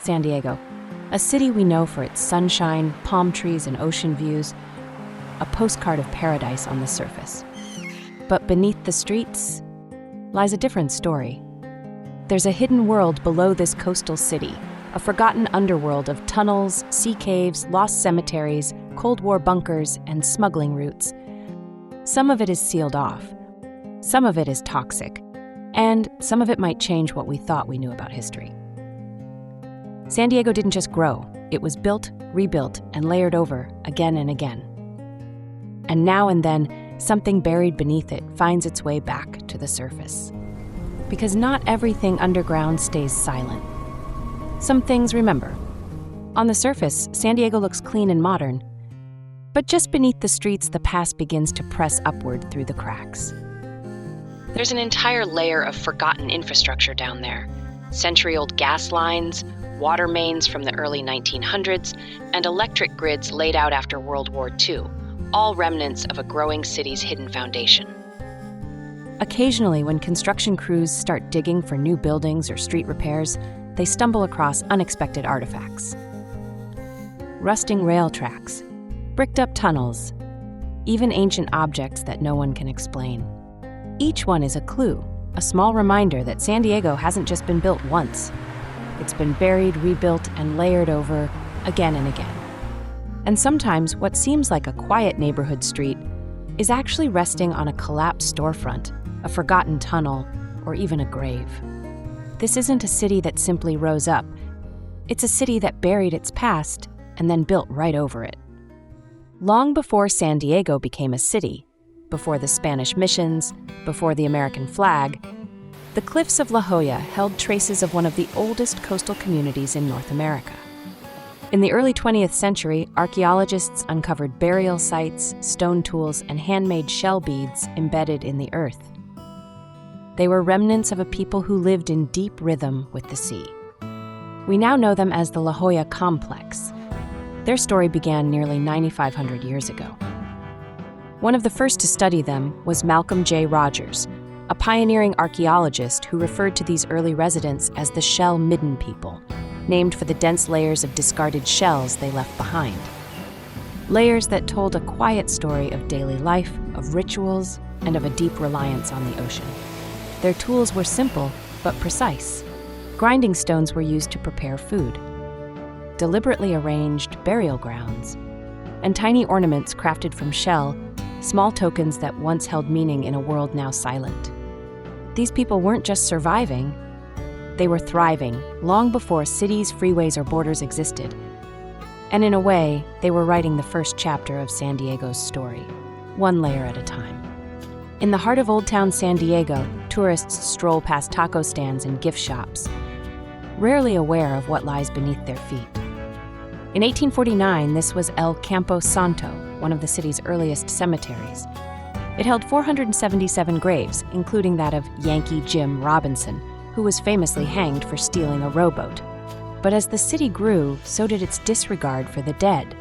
Sandiego, a city we know for its sunshine, palm trees, and ocean views, a postcard of paradise on the surface. But beneath the streets lies a different story. There's a hidden world below this coastal city, a forgotten underworld of tunnels, sea caves, lost cemeteries, Cold War bunkers, and smuggling routes. Some of it is sealed off. Some of it is toxic. And some of it might change what we thought we knew about history. Sandiego didn't just grow. It was built, rebuilt, and layered over again and again. And now and then, something buried beneath it finds its way back to the surface. Because not everything underground stays silent. Some things remember. On the surface, Sandiego looks clean and modern. But just beneath the streets, the past begins to press upward through the cracks. There's an entire layer of forgotten infrastructure down there. Century-old gas lines, water mains from the early 1900s, and electric grids laid out after World War II, all remnants of a growing city's hidden foundation. Occasionally, when construction crews start digging for new buildings or street repairs, they stumble across unexpected artifacts. Rusting rail tracks, bricked-up tunnels, even ancient objects that no one can explain. Each one is a clue, a small reminder that Sandiego hasn't just been built once. It's been buried, rebuilt, and layered over again and again. And sometimes what seems like a quiet neighborhood street is actually resting on a collapsed storefront, a forgotten tunnel, or even a grave. This isn't a city that simply rose up. It's a city that buried its past and then built right over it. Long before Sandiego became a city, before the Spanish missions, before the American flag, the cliffs of La Jolla held traces of one of the oldest coastal communities in North America. In the early 20th century, archaeologists uncovered burial sites, stone tools, and handmade shell beads embedded in the earth. They were remnants of a people who lived in deep rhythm with the sea. We now know them as the La Jolla Complex. Their story began nearly 9,500 years ago. One of the first to study them was Malcolm J. Rogers, a pioneering archaeologist who referred to these early residents as the Shell Midden people, named for the dense layers of discarded shells they left behind. Layers that told a quiet story of daily life, of rituals, and of a deep reliance on the ocean. Their tools were simple, but precise. Grinding stones were used to prepare food, deliberately arranged burial grounds, and tiny ornaments crafted from shell, small tokens that once held meaning in a world now silent. These people weren't just surviving, they were thriving long before cities, freeways, or borders existed. And in a way, they were writing the first chapter of Sandiego's story, one layer at a time. In the heart of Old Town Sandiego, tourists stroll past taco stands and gift shops, rarely aware of what lies beneath their feet. In 1849, this was El Campo Santo, one of the city's earliest cemeteries. It held 477 graves, including that of Yankee Jim Robinson, who was famously hanged for stealing a rowboat. But as the city grew, so did its disregard for the dead.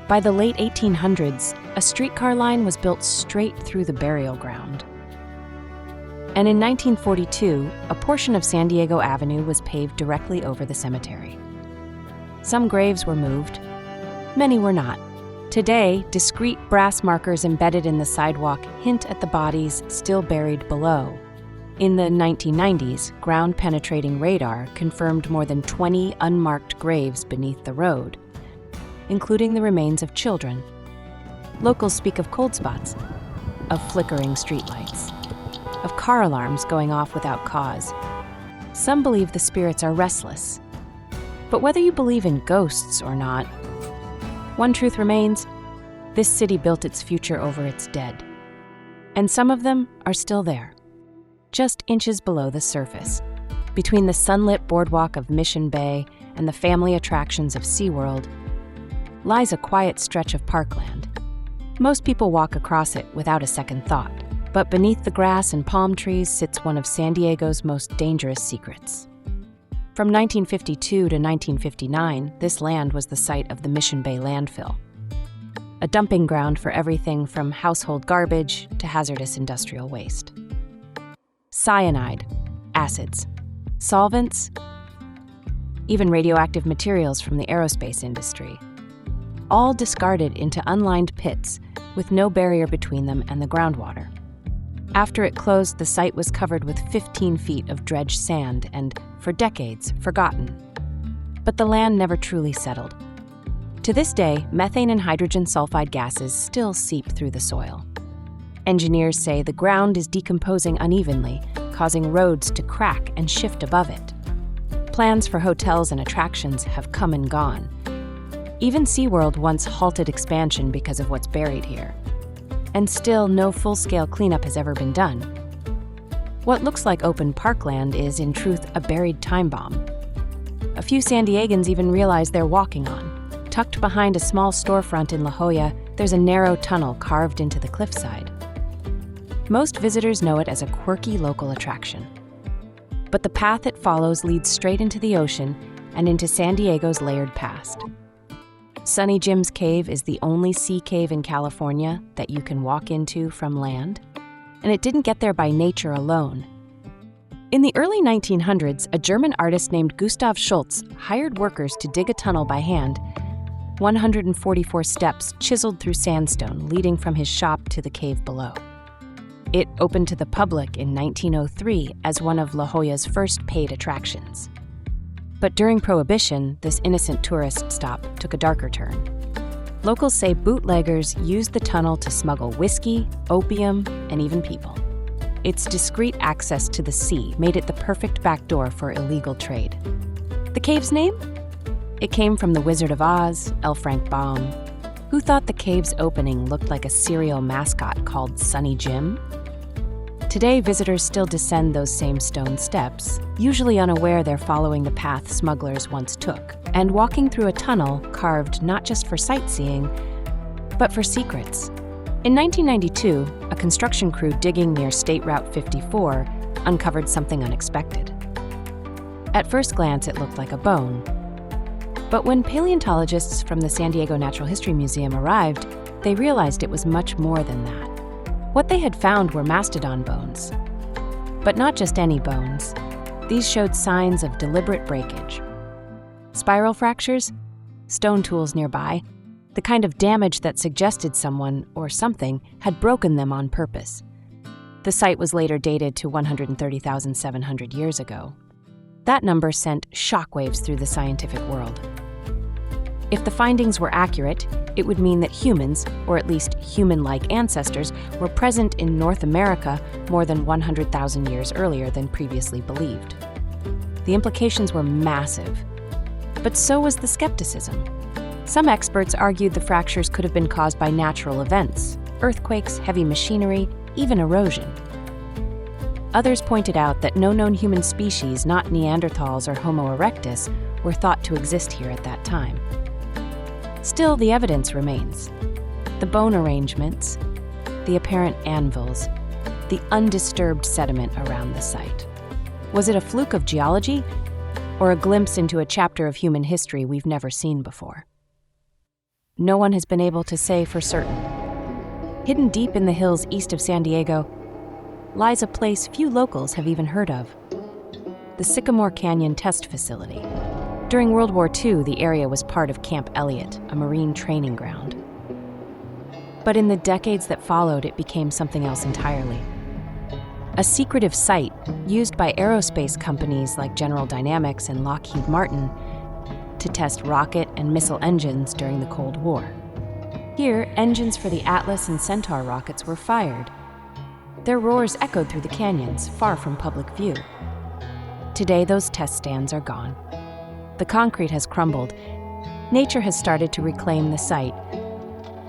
By the late 1800s, a streetcar line was built straight through the burial ground. And in 1942, a portion of Sandiego Avenue was paved directly over the cemetery. Some graves were moved, many were not. Today, discrete brass markers embedded in the sidewalk hint at the bodies still buried below. In the 1990s, ground-penetrating radar confirmed more than 20 unmarked graves beneath the road, including the remains of children. Locals speak of cold spots, of flickering streetlights, of car alarms going off without cause. Some believe the spirits are restless. But whether you believe in ghosts or not, one truth remains: this city built its future over its dead. And some of them are still there, just inches below the surface, between the sunlit boardwalk of Mission Bay and the family attractions of SeaWorld, lies a quiet stretch of parkland. Most people walk across it without a second thought, but beneath the grass and palm trees sits one of Sandiego's most dangerous secrets. From 1952 to 1959, this land was the site of the Mission Bay landfill, a dumping ground for everything from household garbage to hazardous industrial waste. Cyanide, acids, solvents. even radioactive materials from the aerospace industry, all discarded into unlined pits with no barrier between them and the groundwater. After it closed, the site was covered with 15 feet of dredged sand and, for decades, forgotten. But the land never truly settled. To this day, methane and hydrogen sulfide gases still seep through the soil. Engineers say the ground is decomposing unevenly, causing roads to crack and shift above it. Plans for hotels and attractions have come and gone. Even SeaWorld once halted expansion because of what's buried here. And still, no full-scale cleanup has ever been done. What looks like open parkland is, in truth, a buried time bomb. A few Sandiegans even realize they're walking on. Tucked behind a small storefront in La Jolla, there's a narrow tunnel carved into the cliffside. Most visitors know it as a quirky local attraction. But the path it follows leads straight into the ocean and into Sandiego's layered past. Sunny Jim's Cave is the only sea cave in California that you can walk into from land, and it didn't get there by nature alone. In the early 1900s, a German artist named Gustav Schultz hired workers to dig a tunnel by hand, 144 steps chiseled through sandstone leading from his shop to the cave below. It opened to the public in 1903 as one of La Jolla's first paid attractions. But during Prohibition, this innocent tourist stop took a darker turn. Locals say bootleggers used the tunnel to smuggle whiskey, opium, and even people. Its discreet access to the sea made it the perfect backdoor for illegal trade. The cave's name? It came from the Wizard of Oz, L. Frank Baum, who thought the cave's opening looked like a cereal mascot called Sunny Jim. Today, visitors still descend those same stone steps, usually unaware they're following the path smugglers once took, and walking through a tunnel carved not just for sightseeing, but for secrets. In 1992, a construction crew digging near State Route 54 uncovered something unexpected. At first glance, it looked like a bone. But when paleontologists from the Sandiego Natural History Museum arrived, they realized it was much more than that. What they had found were mastodon bones. But not just any bones. These showed signs of deliberate breakage. Spiral fractures, stone tools nearby, the kind of damage that suggested someone, or something, had broken them on purpose. The site was later dated to 130,700 years ago. That number sent shockwaves through the scientific world. If the findings were accurate, it would mean that humans, or at least human-like ancestors, were present in North America more than 100,000 years earlier than previously believed. The implications were massive, but so was the skepticism. Some experts argued the fractures could have been caused by natural events, earthquakes, heavy machinery, even erosion. Others pointed out that no known human species, not Neanderthals or Homo erectus, were thought to exist here at that time. Still, the evidence remains. The bone arrangements, the apparent anvils, the undisturbed sediment around the site. Was it a fluke of geology, or a glimpse into a chapter of human history we've never seen before? No one has been able to say for certain. Hidden deep in the hills east of Sandiego lies a place few locals have even heard of: the Sycamore Canyon Test Facility. During World War II, the area was part of Camp Elliott, a Marine training ground. But in the decades that followed, it became something else entirely. A secretive site used by aerospace companies like General Dynamics and Lockheed Martin to test rocket and missile engines during the Cold War. Here, engines for the Atlas and Centaur rockets were fired. Their roars echoed through the canyons, far from public view. Today, those test stands are gone. The concrete has crumbled. Nature has started to reclaim the site.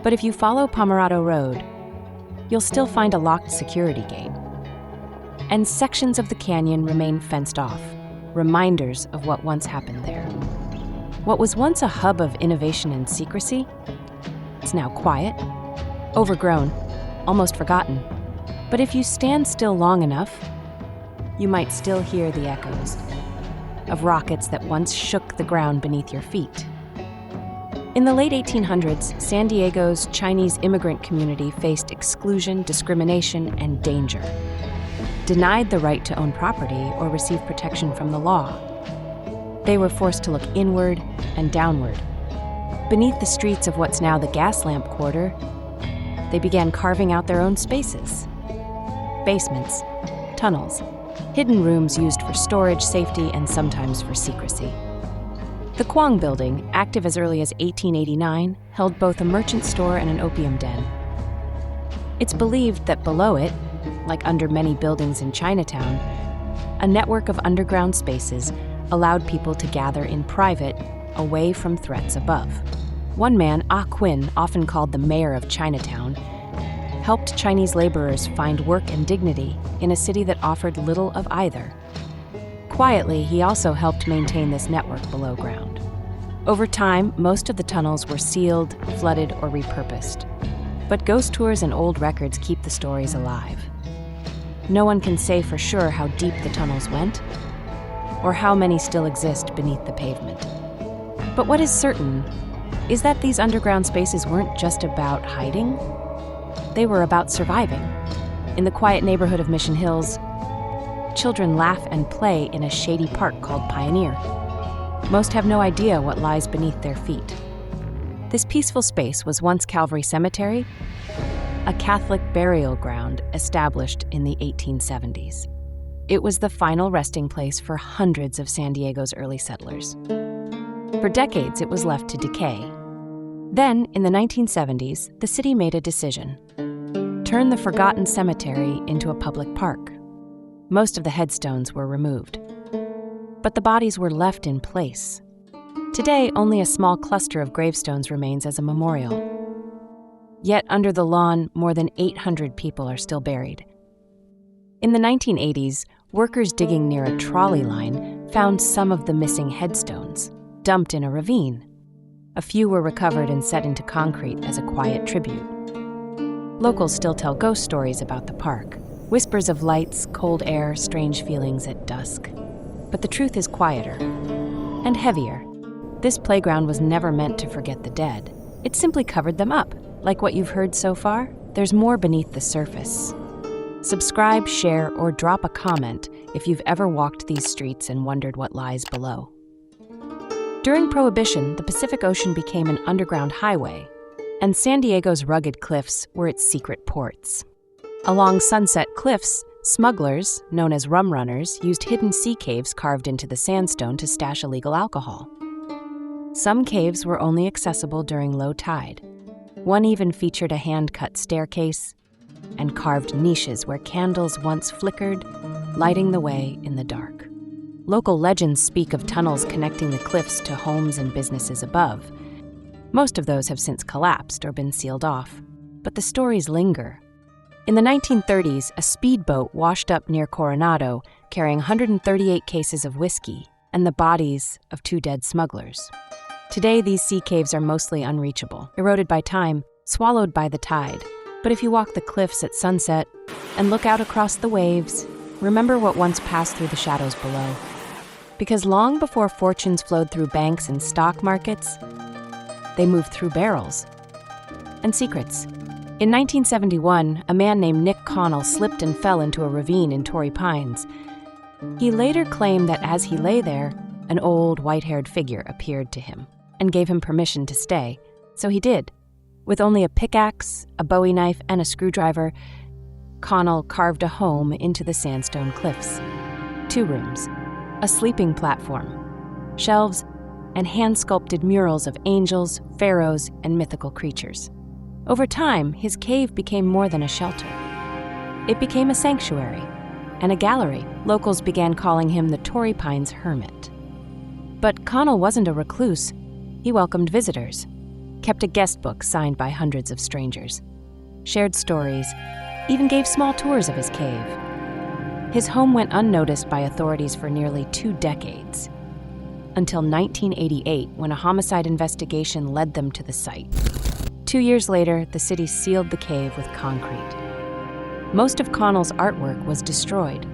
But if you follow Pomerado Road, you'll still find a locked security gate. And sections of the canyon remain fenced off, reminders of what once happened there. What was once a hub of innovation and secrecy is now quiet, overgrown, almost forgotten. But if you stand still long enough, you might still hear the echoes of rockets that once shook the ground beneath your feet. In the late 1800s, Sandiego's Chinese immigrant community faced exclusion, discrimination, and danger. Denied the right to own property or receive protection from the law. They were forced to look inward and downward. Beneath the streets of what's now the Gaslamp Quarter, they began carving out their own spaces. Basements, tunnels, hidden rooms used for storage, safety, and sometimes for secrecy. The Kwong Building, active as early as 1889, held both a merchant store and an opium den. It's believed that below it, like under many buildings in Chinatown, a network of underground spaces allowed people to gather in private, away from threats above. One man, Ah Quin, often called the mayor of Chinatown, helped Chinese laborers find work and dignity in a city that offered little of either. Quietly, he also helped maintain this network below ground. Over time, most of the tunnels were sealed, flooded, or repurposed. But ghost tours and old records keep the stories alive. No one can say for sure how deep the tunnels went, or how many still exist beneath the pavement. But what is certain is that these underground spaces weren't just about hiding. They were about surviving. In the quiet neighborhood of Mission Hills, children laugh and play in a shady park called Pioneer. Most have no idea what lies beneath their feet. This peaceful space was once Calvary Cemetery, a Catholic burial ground established in the 1870s. It was the final resting place for hundreds of Sandiego's early settlers. For decades, it was left to decay. Then, in the 1970s, the city made a decision: turn the forgotten cemetery into a public park. Most of the headstones were removed, but the bodies were left in place. Today, only a small cluster of gravestones remains as a memorial. Yet under the lawn, more than 800 people are still buried. In the 1980s, workers digging near a trolley line found some of the missing headstones, dumped in a ravine. A few were recovered and set into concrete as a quiet tribute. Locals still tell ghost stories about the park, whispers of lights, cold air, strange feelings at dusk. But the truth is quieter and heavier. This playground was never meant to forget the dead. It simply covered them up. Like what you've heard so far, there's more beneath the surface. Subscribe, share, or drop a comment if you've ever walked these streets and wondered what lies below. During Prohibition, the Pacific Ocean became an underground highway, and Sandiego's rugged cliffs were its secret ports. Along Sunset Cliffs, smugglers, known as rum runners, used hidden sea caves carved into the sandstone to stash illegal alcohol. Some caves were only accessible during low tide. One even featured a hand-cut staircase and carved niches where candles once flickered, lighting the way in the dark. Local legends speak of tunnels connecting the cliffs to homes and businesses above. Most of those have since collapsed or been sealed off, but the stories linger. In the 1930s, a speedboat washed up near Coronado carrying 138 cases of whiskey and the bodies of 2 dead smugglers. Today, these sea caves are mostly unreachable, eroded by time, swallowed by the tide. But if you walk the cliffs at sunset and look out across the waves, remember what once passed through the shadows below. Because long before fortunes flowed through banks and stock markets, they moved through barrels and secrets. In 1971, a man named Nick Connell slipped and fell into a ravine in Torrey Pines. He later claimed that as he lay there, an old, white-haired figure appeared to him and gave him permission to stay. So he did. With only a pickaxe, a Bowie knife, and a screwdriver, Connell carved a home into the sandstone cliffs. 2 rooms, a sleeping platform, shelves, and hand-sculpted murals of angels, pharaohs, and mythical creatures. Over time, his cave became more than a shelter. It became a sanctuary and a gallery. Locals began calling him the Torrey Pines Hermit. But Connell wasn't a recluse. He welcomed visitors, kept a guest book signed by hundreds of strangers, shared stories, even gave small tours of his cave. His home went unnoticed by authorities for nearly 2 decades, until 1988, when a homicide investigation led them to the site. 2 years later, the city sealed the cave with concrete. Most of Connell's artwork was destroyed,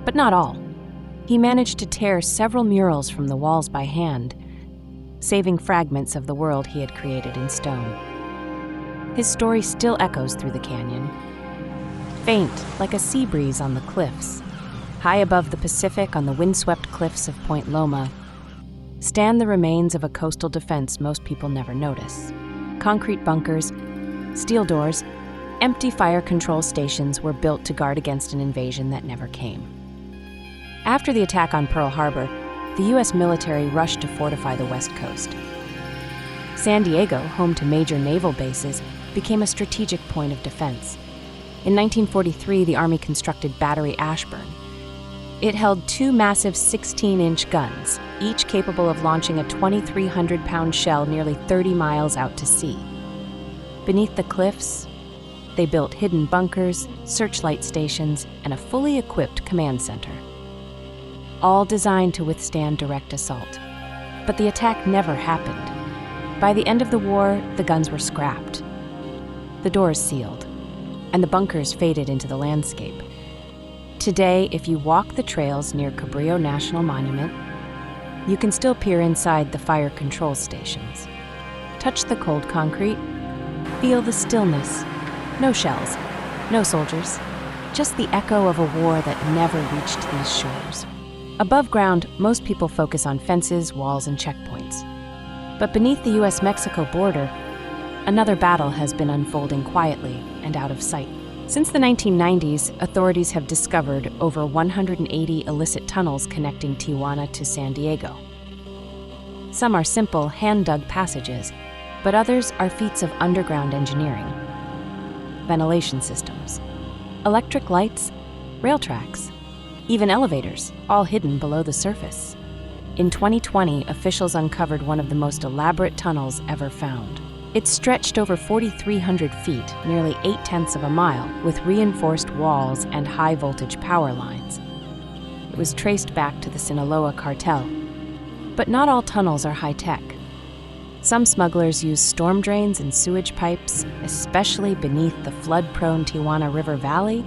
but not all. He managed to tear several murals from the walls by hand, saving fragments of the world he had created in stone. His story still echoes through the canyon, faint like a sea breeze on the cliffs. High above the Pacific on the windswept cliffs of Point Loma, stand the remains of a coastal defense most people never notice. Concrete bunkers, steel doors, empty fire control stations were built to guard against an invasion that never came. After the attack on Pearl Harbor, the U.S. military rushed to fortify the West Coast. Sandiego, home to major naval bases, became a strategic point of defense. In 1943, the Army constructed Battery Ashburn. It held 2 massive 16-inch guns, each capable of launching a 2,300-pound shell nearly 30 miles out to sea. Beneath the cliffs, they built hidden bunkers, searchlight stations, and a fully equipped command center, all designed to withstand direct assault. But the attack never happened. By the end of the war, the guns were scrapped, the doors sealed, and the bunkers faded into the landscape. Today, if you walk the trails near Cabrillo National Monument, you can still peer inside the fire control stations. Touch the cold concrete, feel the stillness. No shells, no soldiers, just the echo of a war that never reached these shores. Above ground, most people focus on fences, walls, and checkpoints. But beneath the U.S.-Mexico border, another battle has been unfolding quietly and out of sight. Since the 1990s, authorities have discovered over 180 illicit tunnels connecting Tijuana to Sandiego. Some are simple, hand-dug passages, but others are feats of underground engineering. Ventilation systems, electric lights, rail tracks, even elevators, all hidden below the surface. In 2020, officials uncovered one of the most elaborate tunnels ever found. It stretched over 4,300 feet, nearly 0.8 of a mile, with reinforced walls and high-voltage power lines. It was traced back to the Sinaloa cartel. But not all tunnels are high-tech. Some smugglers use storm drains and sewage pipes, especially beneath the flood-prone Tijuana River Valley,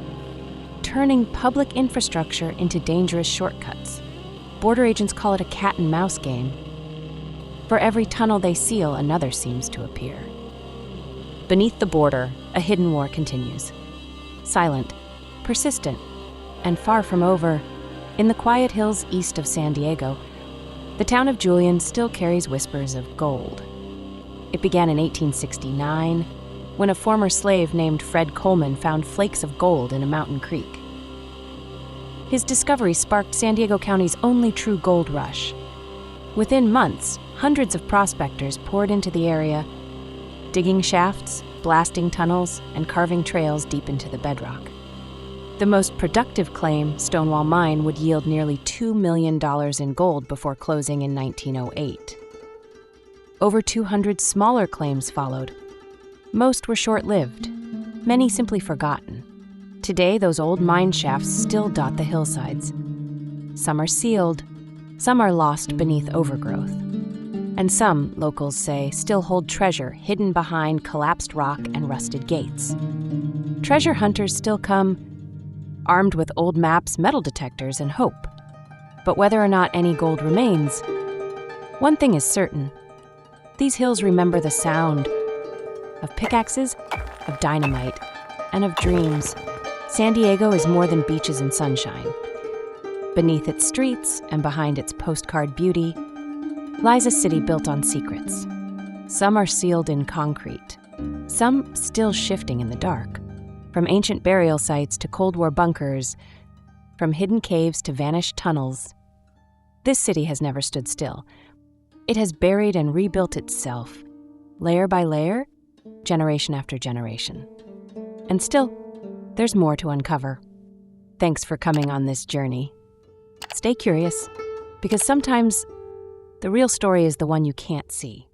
turning public infrastructure into dangerous shortcuts. Border agents call it a cat-and-mouse game. For every tunnel they seal, another seems to appear. Beneath the border, a hidden war continues. Silent, persistent, and far from over, in the quiet hills east of Sandiego, the town of Julian still carries whispers of gold. It began in 1869, when a former slave named Fred Coleman found flakes of gold in a mountain creek. His discovery sparked Sandiego County's only true gold rush. Within months, hundreds of prospectors poured into the area, digging shafts, blasting tunnels, and carving trails deep into the bedrock. The most productive claim, Stonewall Mine, would yield nearly $2 million in gold before closing in 1908. Over 200 smaller claims followed. Most were short-lived, many simply forgotten. Today, those old mine shafts still dot the hillsides. Some are sealed, some are lost beneath overgrowth. And some, locals say, still hold treasure hidden behind collapsed rock and rusted gates. Treasure hunters still come, armed with old maps, metal detectors, and hope. But whether or not any gold remains, one thing is certain. These hills remember the sound of pickaxes, of dynamite, and of dreams. Sandiego is more than beaches and sunshine. Beneath its streets and behind its postcard beauty lies a city built on secrets. Some are sealed in concrete, some still shifting in the dark. From ancient burial sites to Cold War bunkers, from hidden caves to vanished tunnels, this city has never stood still. It has buried and rebuilt itself, layer by layer, generation after generation. And still, there's more to uncover. Thanks for coming on this journey. Stay curious, because sometimes the real story is the one you can't see.